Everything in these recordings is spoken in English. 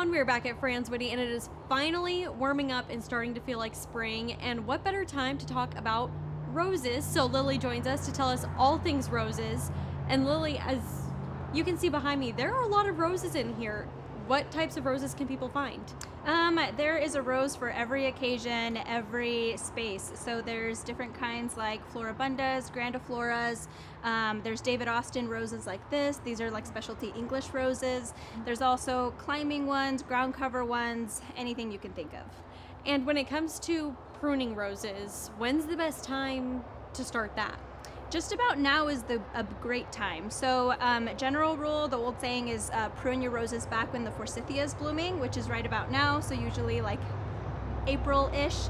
everyone, we're back at Fran's Witty, and it is finally warming up and starting to feel like spring, and what better time to talk about roses. So Lily joins us to tell us all things roses. And Lily, as you can see behind me, there are a lot of roses in here. What types of roses can people find? There is a rose for every occasion, every space. So there's different kinds like floribundas, grandifloras. There's David Austin roses like this. These are like specialty English roses. There's also climbing ones, ground cover ones, anything you can think of. And when it comes to pruning roses, when's the best time to start that? Just about now is a great time. So general rule, the old saying is prune your roses back when the forsythia is blooming, which is right about now, so usually like April-ish.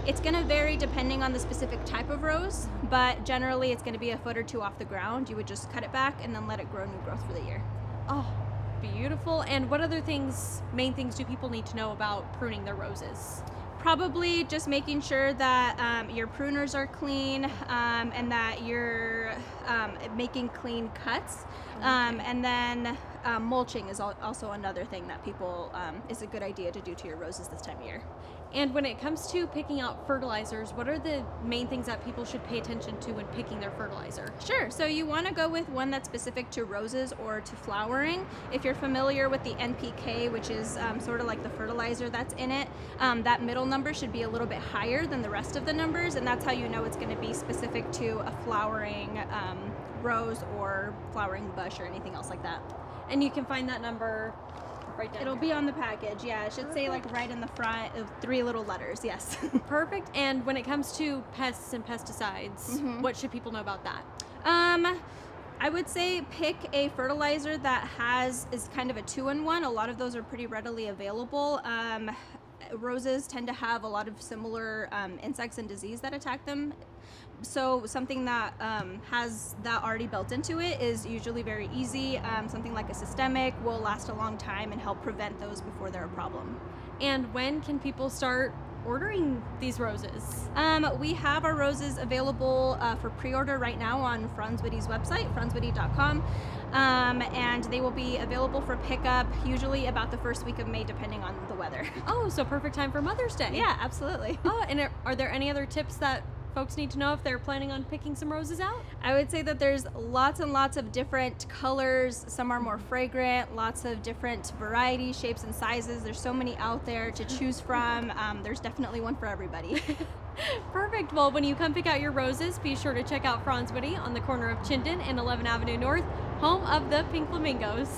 It's gonna vary depending on the specific type of rose, but generally it's gonna be a foot or two off the ground. You would just cut it back and then let it grow new growth for the year. Oh, beautiful. And what other main things do people need to know about pruning their roses? Probably just making sure that your pruners are clean and that you're making clean cuts. And then mulching is also another thing that people is a good idea to do to your roses this time of year. And when it comes to picking out fertilizers, what are the main things that people should pay attention to when picking their fertilizer? Sure, so you want to go with one that's specific to roses or to flowering. If you're familiar with the NPK, which is sort of like the fertilizer that's in it, that middle number should be a little bit higher than the rest of the numbers, and that's how you know it's going to be specific to a flowering rose or flowering bush or anything else like that. And you can find that number right down It'll here. be on the package, yeah. It should say like right in the front of 3 little letters, yes. Perfect. And when it comes to pests and pesticides, what should people know about that? I would say pick a fertilizer that is kind of a 2-in-1. A lot of those are pretty readily available. Roses tend to have a lot of similar insects and disease that attack them. So something that has that already built into it is usually very easy. Something like a systemic will last a long time and help prevent those before they're a problem. And when can people start ordering these roses? We have our roses available for pre-order right now on Fran's Witty's website, franswitty.com. And they will be available for pickup usually about the first week of May, depending on the weather. Oh, so perfect time for Mother's Day. Yeah, absolutely. Oh, and are there any other tips that folks need to know if they're planning on picking some roses out? I would say that there's lots and lots of different colors. Some are more fragrant, lots of different varieties, shapes, and sizes. There's so many out there to choose from. There's definitely one for everybody. Perfect. Well, when you come pick out your roses, be sure to check out Fran's Witty on the corner of Chinden and 11th Avenue North, home of the Pink Flamingos.